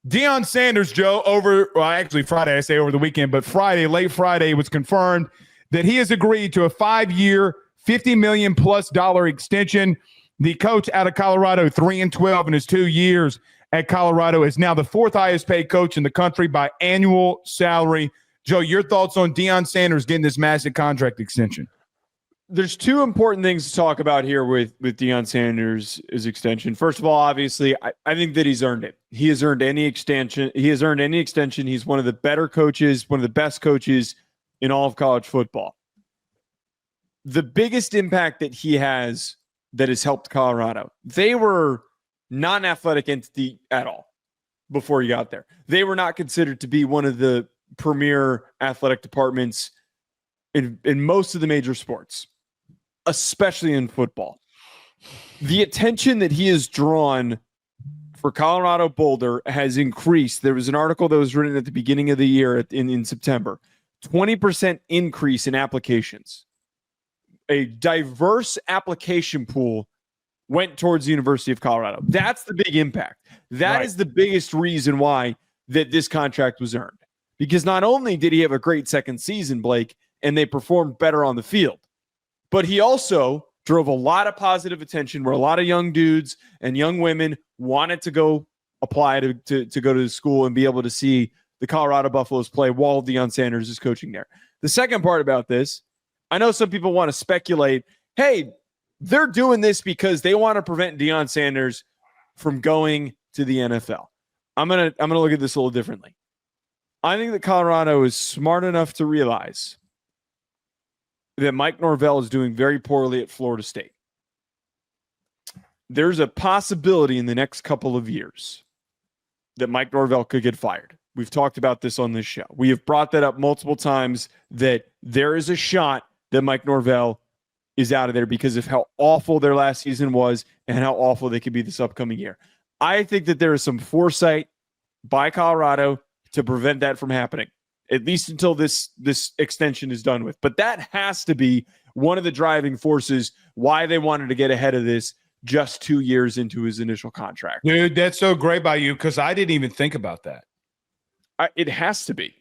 Deion Sanders, Joe, actually Friday, I say over the weekend, but late Friday, was confirmed that he has agreed to a 5-year, $50 million plus extension. The coach out of Colorado, 3-12 in his 2 years at Colorado, is now the 4th highest paid coach in the country by annual salary. Joe, your thoughts on Deion Sanders getting this massive contract extension? There's 2 important things to talk about here with Deion Sanders' extension. First of all, obviously, I think that he's earned it. He has earned any extension. He's one of the better coaches, one of the best coaches in all of college football. The biggest impact that he has that has helped Colorado, they were not an athletic entity at all before he got there. They were not considered to be one of the premier athletic departments in most of the major sports, especially in football. The attention that he has drawn for Colorado Boulder has increased. There was an article that was written at the beginning of the year in September, 20% increase in applications. A diverse application pool went towards the University of Colorado. That's the big impact. That is the biggest reason why that this contract was earned. Because not only did he have a great second season, Blake, and they performed better on the field, but he also drove a lot of positive attention where a lot of young dudes and young women wanted to go apply to go to the school and be able to see the Colorado Buffaloes play while Deion Sanders is coaching there. The second part about this, I know some people want to speculate, hey, they're doing this because they want to prevent Deion Sanders from going to the NFL. I'm gonna look at this a little differently. I think that Colorado is smart enough to realize that Mike Norvell is doing very poorly at Florida State. There's a possibility in the next couple of years that Mike Norvell could get fired. We've talked about this on this show. We have brought that up multiple times that there is a shot that Mike Norvell is out of there because of how awful their last season was and how awful they could be this upcoming year. I think that there is some foresight by Colorado to prevent that from happening, at least until this extension is done with. But that has to be one of the driving forces why they wanted to get ahead of this just 2 years into his initial contract. Dude, that's so great by you because I didn't even think about that. It has to be.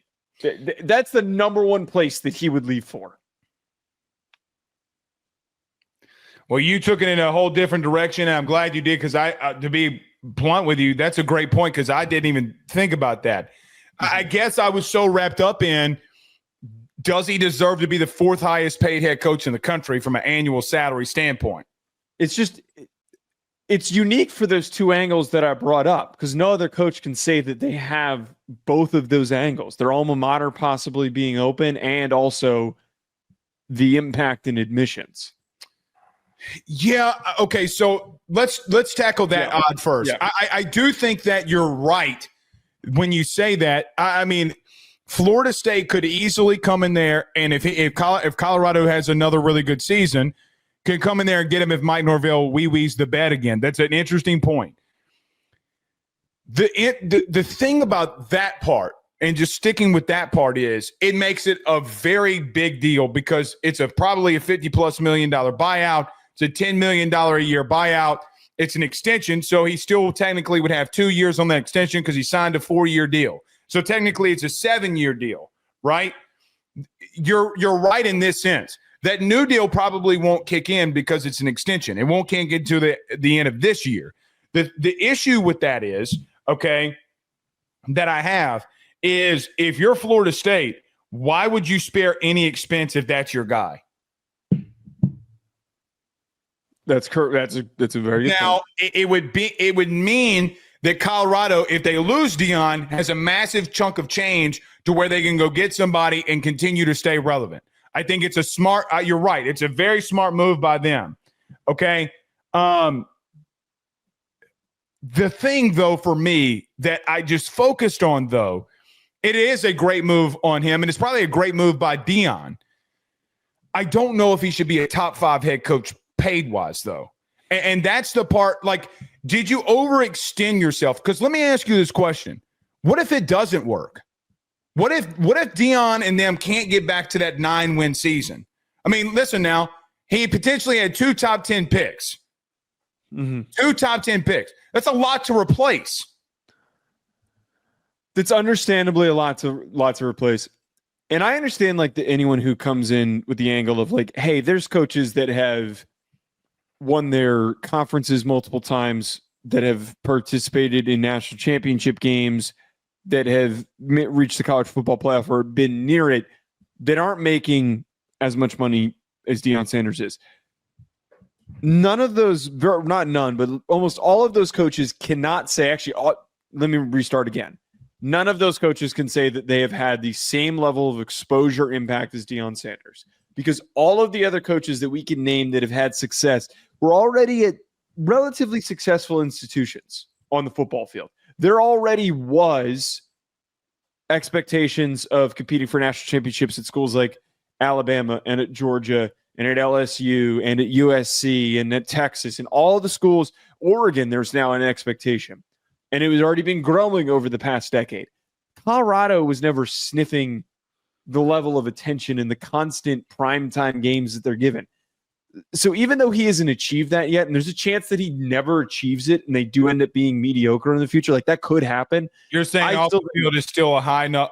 That's the number one place that he would leave for. Well, you took it in a whole different direction, and I'm glad you did because to be blunt with you, that's a great point because I didn't even think about that. I guess I was so wrapped up in, does he deserve to be the 4th highest paid head coach in the country from an annual salary standpoint? It's unique for those 2 angles that I brought up because no other coach can say that they have both of those angles. Their alma mater possibly being open and also the impact in admissions. Yeah. Okay. So let's tackle that odd first. Yeah. I do think that you're right when you say that. I mean, Florida State could easily come in there, and if Colorado has another really good season, can come in there and get him if Mike Norvell wee-wees the bed again. That's an interesting point. The thing about that part, and just sticking with that part, is it makes it a very big deal because it's probably a $50+ million buyout. It's a $10 million a year buyout. It's an extension, so he still technically would have 2 years on that extension because he signed a 4-year deal. So technically it's a 7-year deal, right? You're right in this sense. That new deal probably won't kick in because it's an extension. It won't kick into the end of this year. The issue with that is, okay, that I have is if you're Florida State, why would you spare any expense if that's your guy? That's correct. That's a very good now point. It would mean that Colorado, if they lose Deion, has a massive chunk of change to where they can go get somebody and continue to stay relevant. I think it's a smart. You're right. It's a very smart move by them. Okay. The thing though for me that I just focused on though, it is a great move on him, and it's probably a great move by Deion. I don't know if he should be a top 5 head coach paid wise though. And that's the part, like, did you overextend yourself? Because let me ask you this question. What if it doesn't work? What if Deion and them can't get back to that 9-win season? I mean, listen now, he potentially had 2 top 10 picks. Mm-hmm. 2 top 10 picks. That's a lot to replace. That's understandably a lot to replace. And I understand like anyone who comes in with the angle of like, hey, there's coaches that have won their conferences multiple times, that have participated in national championship games, that have reached the college football playoff or been near it, that aren't making as much money as Deion Sanders is. None of those, not none, but almost all of those coaches cannot say, actually, let me restart again. None of those coaches can say that they have had the same level of exposure impact as Deion Sanders, because all of the other coaches that we can name that have had success were already at relatively successful institutions on the football field. There already was expectations of competing for national championships at schools like Alabama and at Georgia and at LSU and at USC and at Texas and all the schools. Oregon, there's now an expectation. And it was already been growing over the past decade. Colorado was never sniffing the level of attention and the constant primetime games that they're given. So even though he hasn't achieved that yet, and there's a chance that he never achieves it and they do end up being mediocre in the future, like that could happen. You're saying off the field is still a high enough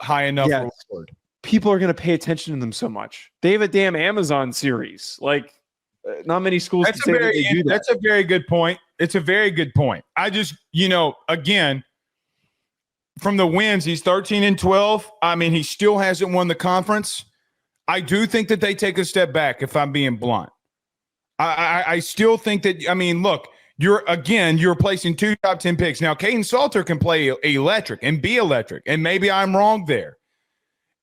yes. reward. People are going to pay attention to them so much. They have a damn Amazon series. Like, not many schools can say that they do that. That's a very good point. It's a very good point. I just, again, from the wins, he's 13-12. I mean, he still hasn't won the conference. I do think that they take a step back, if I'm being blunt. I still think that, look, you're replacing 2 top 10 picks. Now, Caden Salter can play electric and be electric, and maybe I'm wrong there.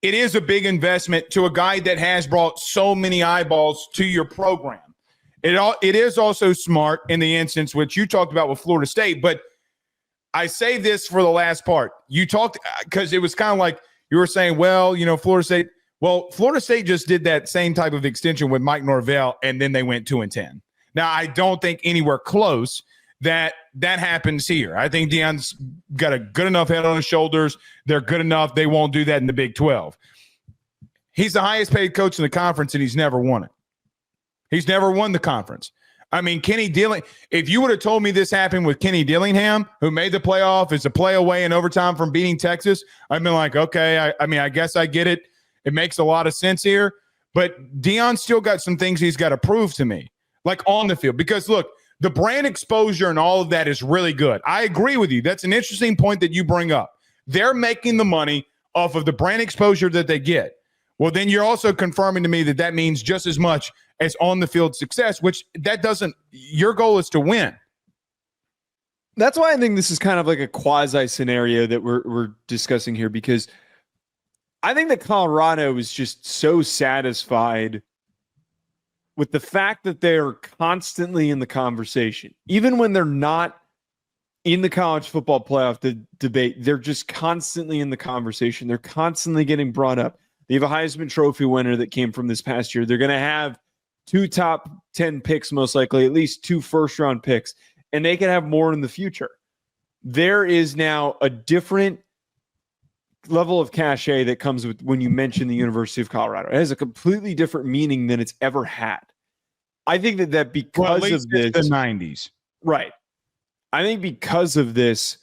It is a big investment to a guy that has brought so many eyeballs to your program. It is also smart in the instance which you talked about with Florida State, but I say this for the last part. You talked because it was kind of like you were saying, well, Florida State. Well, Florida State just did that same type of extension with Mike Norvell, and then they went 2-10. Now, I don't think anywhere close that happens here. I think Deion's got a good enough head on his shoulders. They're good enough. They won't do that in the Big 12. He's the highest paid coach in the conference, and he's never won it. He's never won the conference. Kenny Dillingham, if you would have told me this happened with Kenny Dillingham, who made the playoff, is a play away in overtime from beating Texas, I've been like, okay, I guess I get it. It makes a lot of sense here. But Deion's still got some things he's got to prove to me, like on the field. Because, look, the brand exposure and all of that is really good. I agree with you. That's an interesting point that you bring up. They're making the money off of the brand exposure that they get. Well, then you're also confirming to me that means just as much as on-the-field success, which that doesn't – your goal is to win. That's why I think this is kind of like a quasi-scenario that we're discussing here, because I think that Colorado is just so satisfied with the fact that they're constantly in the conversation. Even when they're not in the college football playoff debate, they're just constantly in the conversation. They're constantly getting brought up. They have a Heisman Trophy winner that came from this past year. They're going to have 2 top 10 picks, most likely, at least 2 first-round picks, and they can have more in the future. There is now a different level of cachet that comes with when you mention the University of Colorado. It has a completely different meaning than it's ever had. I think that because of this, the 90s, right? I think because of this,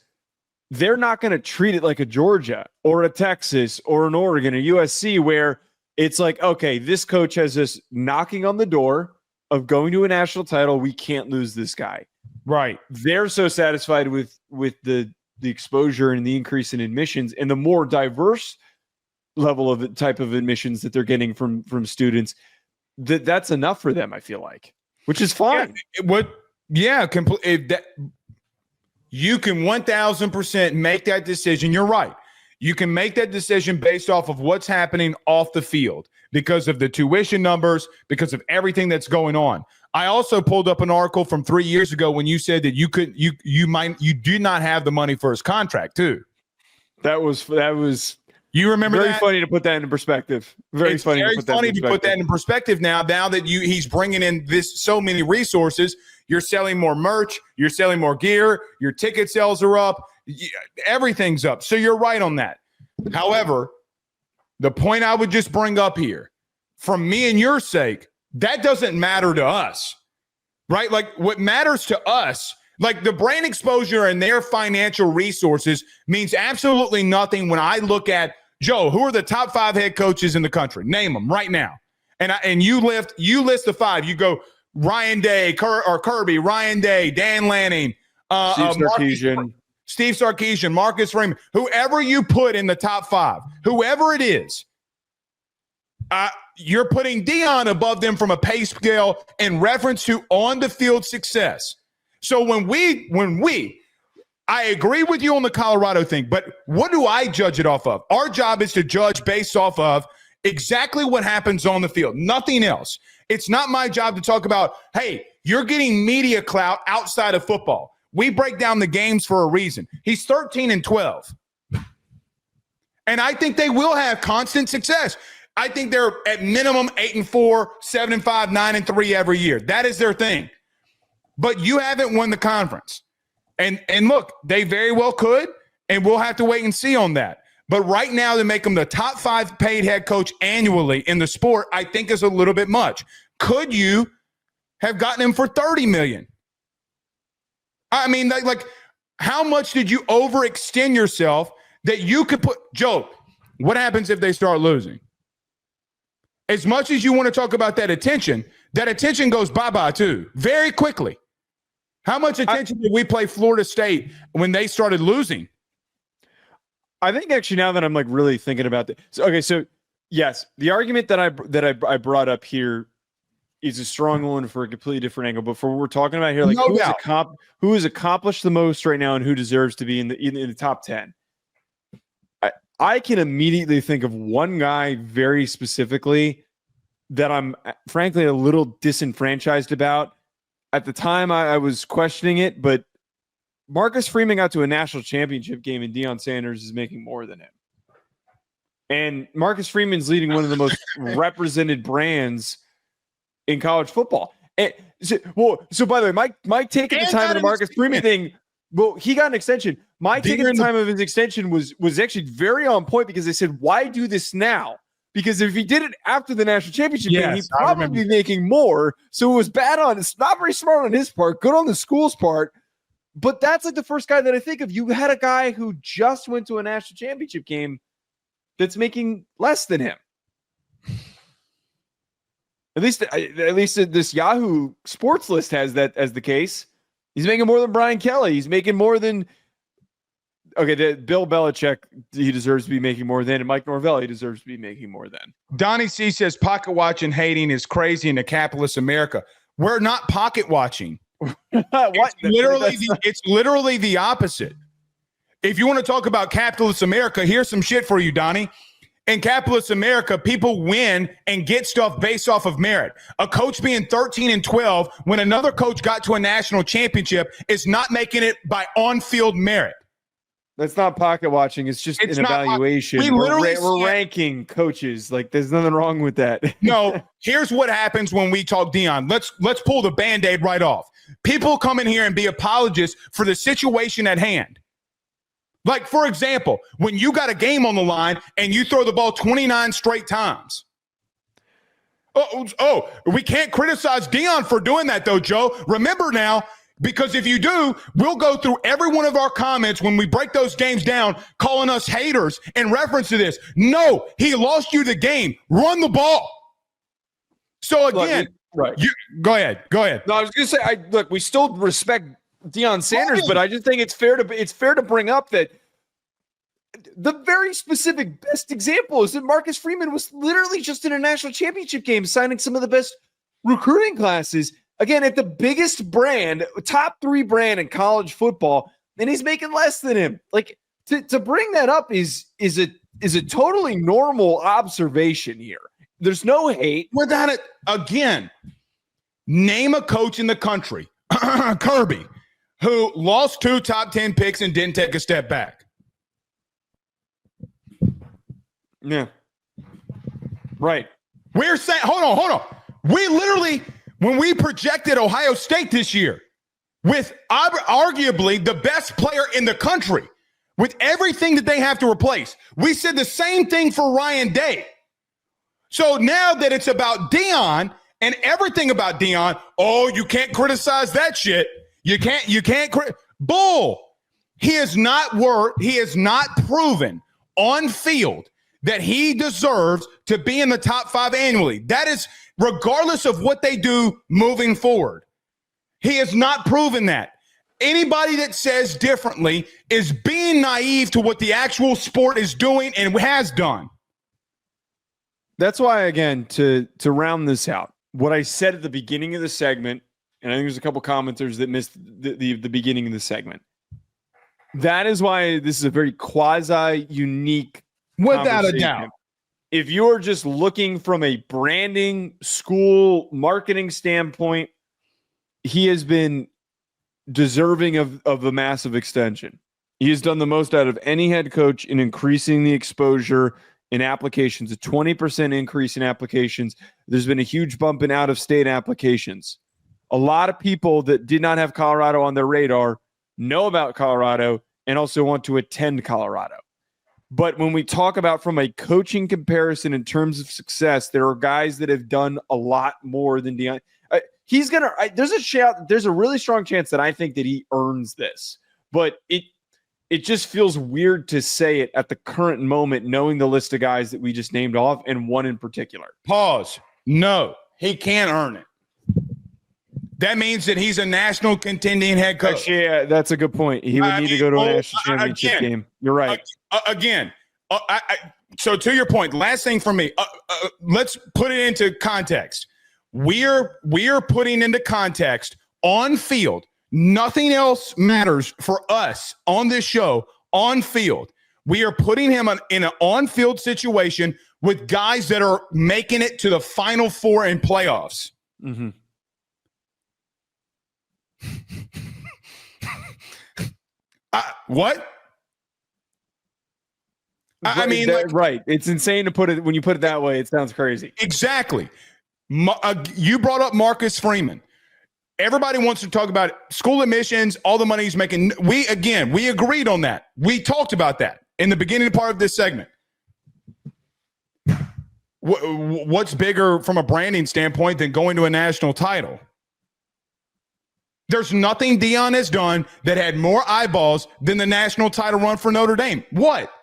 they're not going to treat it like a Georgia or a Texas or an Oregon or USC, where it's like, okay, this coach has us knocking on the door of going to a national title. We can't lose this guy. Right. They're so satisfied with the exposure and the increase in admissions and the more diverse level of type of admissions that they're getting from students, that's enough for them, I feel like, which is fine. You can 1,000% make that decision. You're right. You can make that decision based off of what's happening off the field because of the tuition numbers, because of everything that's going on. I also pulled up an article from 3 years ago when you said that you did not have the money for his contract too. That was you remember very that? Funny to put that into perspective. Very funny to put that in perspective now that he's bringing in so many resources. You're selling more merch, you're selling more gear, your ticket sales are up, everything's up. So you're right on that. However, the point I would just bring up here, from me and your sake, that doesn't matter to us, right? Like what matters to us, Like the brand exposure and their financial resources means absolutely nothing when I look at, Joe, who are the top 5 head coaches in the country? Name them right now. And you list the 5. You go Ryan Day, Kirby, Ryan Day, Dan Lanning, Steve Sarkisian, Marcus Freeman, whoever you put in the top 5, whoever it is, you're putting Deion above them from a pay scale in reference to on-the-field success. So when I agree with you on the Colorado thing, but what do I judge it off of? Our job is to judge based off of exactly what happens on the field, nothing else. It's not my job to talk about, hey, you're getting media clout outside of football. We break down the games for a reason. He's 13-12. And I think they will have constant success. I think they're at minimum 8-4, 7-5, 9-3 every year. That is their thing. But you haven't won the conference. And look, they very well could, and we'll have to wait and see on that. But right now, to make them the top 5 paid head coach annually in the sport, I think is a little bit much. Could you have gotten him for $30 million? I mean, like how much did you overextend yourself that you could put – Joe, what happens if they start losing? As much as you want to talk about that attention goes bye-bye too, very quickly. How much attention did we play Florida State when they started losing? I think actually now that I'm like really thinking about that. So yes, the argument that I brought up here is a strong one for a completely different angle. But for what we're talking about here, like who has accomplished the most right now and who deserves to be in the top 10. I can immediately think of one guy very specifically that I'm frankly a little disenfranchised about. At the time, I was questioning it, but Marcus Freeman got to a national championship game and Deion Sanders is making more than him. And Marcus Freeman's leading one of the most represented brands in college football. And so by the way, my take at the time of the Marcus Freeman thing, well, he got an extension. My take at the time of his extension was actually very on point because they said, why do this now? Because if he did it after the national championship game, he'd probably be making more. So it was bad it's not very smart on his part, good on the school's part. But that's like the first guy that I think of. You had a guy who just went to a national championship game that's making less than him. At least this Yahoo Sports list has that as the case. He's making more than Brian Kelly. He's making more than Bill Belichick. He deserves to be making more than, and Mike Norvell. He deserves to be making more than. Donnie C says pocket watching hating is crazy in a capitalist America. We're not pocket watching. It's literally the opposite. If you want to talk about capitalist America, here's some shit for you, Donnie. In capitalist America, people win and get stuff based off of merit. A coach being 13-12 when another coach got to a national championship is not making it by on-field merit. That's not pocket watching. It's just an evaluation. We're ranking coaches. Like, there's nothing wrong with that. No, here's what happens when we talk Deion. Let's pull the Band-Aid right off. People come in here and be apologists for the situation at hand. Like, for example, when you got a game on the line and you throw the ball 29 straight times. Oh, we can't criticize Deion for doing that, though, Joe. Remember now, because if you do, we'll go through every one of our comments when we break those games down, calling us haters in reference to this. No, he lost you the game. Run the ball. So, again, right. Go ahead. No, I was going to say, we still respect Deion Sanders, but I just think it's fair to bring up that the very specific best example is that Marcus Freeman was literally just in a national championship game signing some of the best recruiting classes. Again, at the biggest brand, top 3 brand in college football, and he's making less than him. Like, to bring that up is a totally normal observation here. There's no hate. Without it, again, name a coach in the country, Kirby, who lost 2 top 10 picks and didn't take a step back. Yeah. Right. We're saying, hold on. We literally, when we projected Ohio State this year with arguably the best player in the country, with everything that they have to replace, we said the same thing for Ryan Day. So now that it's about Deion and everything about Deion, you can't criticize that shit. You can't bull. He has not proven on field that he deserves to be in the top 5 annually. That is regardless of what they do moving forward. He has not proven that. Anybody that says differently is being naive to what the actual sport is doing and has done. That's why, again, to round this out, what I said at the beginning of the segment, and I think there's a couple commenters that missed the beginning of the segment. That is why this is a very quasi-unique without a doubt. If you're just looking from a branding, school, marketing standpoint, he has been deserving of a massive extension. He has done the most out of any head coach in increasing the exposure in applications, a 20% increase in applications. There's been a huge bump in out-of-state applications. A lot of people that did not have Colorado on their radar know about Colorado and also want to attend Colorado. But when we talk about from a coaching comparison in terms of success, there are guys that have done a lot more than Deion. There's a really strong chance that I think that he earns this, but it just feels weird to say it at the current moment, knowing the list of guys that we just named off and one in particular. Pause. No, he can't earn it. That means that he's a national contending head coach. Actually, yeah, that's a good point. He would need to go to a national championship game. You're right. So to your point, last thing for me, let's put it into context. We're putting into context on field. Nothing else matters for us on this show on field. We are putting him in an on-field situation with guys that are making it to the Final Four in playoffs. Mm-hmm. What? I mean, right. It's insane to put it when you put it that way. It sounds crazy. Exactly. You brought up Marcus Freeman. Everybody wants to talk about school admissions, all the money he's making. We agreed on that. We talked about that in the beginning part of this segment. What's bigger from a branding standpoint than going to a national title? There's nothing Deion has done that had more eyeballs than the national title run for Notre Dame. What?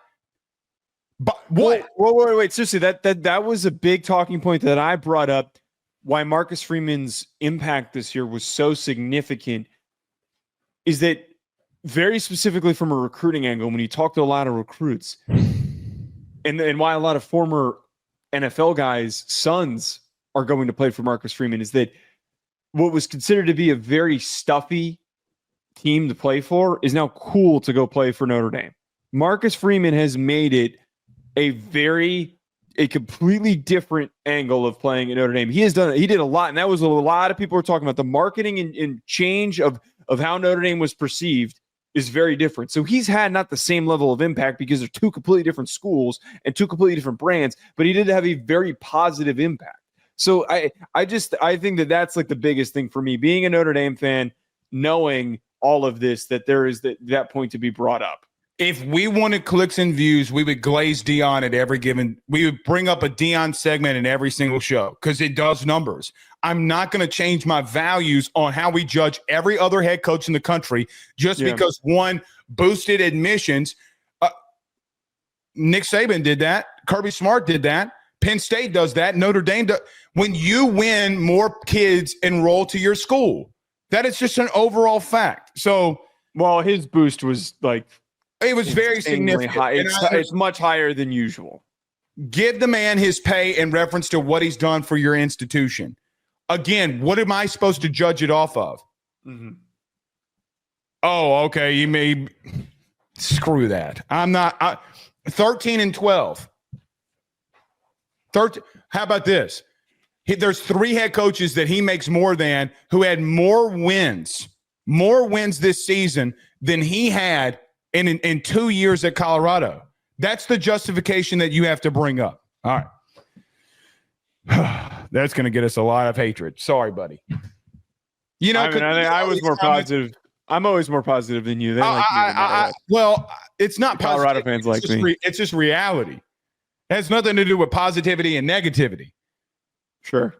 But what? Wait. Seriously, that was a big talking point that I brought up. Why Marcus Freeman's impact this year was so significant is that very specifically from a recruiting angle, when you talk to a lot of recruits, and why a lot of former NFL guys' sons are going to play for Marcus Freeman is that what was considered to be a very stuffy team to play for is now cool to go play for Notre Dame. Marcus Freeman has made it a completely different angle of playing at Notre Dame. He did a lot, and that was a lot of people were talking about. The marketing and change of how Notre Dame was perceived is very different. So he's had not the same level of impact because they're two completely different schools and two completely different brands, but he did have a very positive impact. So I think that that's like the biggest thing for me, being a Notre Dame fan, knowing all of this, that there is that point to be brought up. If we wanted clicks and views, we would glaze Deion at every given. We would bring up a Deion segment in every single show because it does numbers. I'm not going to change my values on how we judge every other head coach in the country just because one boosted admissions. Nick Saban did that. Kirby Smart did that. Penn State does that. Notre Dame does. When you win, more kids enroll to your school. That is just an overall fact. So, well, his boost was like. It was very significant. High. It's much higher than usual. Give the man his pay in reference to what he's done for your institution. Again, what am I supposed to judge it off of? Mm-hmm. Oh, okay. You may screw that. I'm not 13 and 12. 13. How about this? There's 3 head coaches that he makes more than who had more wins this season than he had in 2 years at Colorado. That's the justification that you have to bring up. All right. That's going to get us a lot of hatred. Sorry, buddy. You know, I was more positive. I'm always more positive than you. They like me well, it's not Colorado fans like me. It's just reality. It has nothing to do with positivity and negativity. Sure.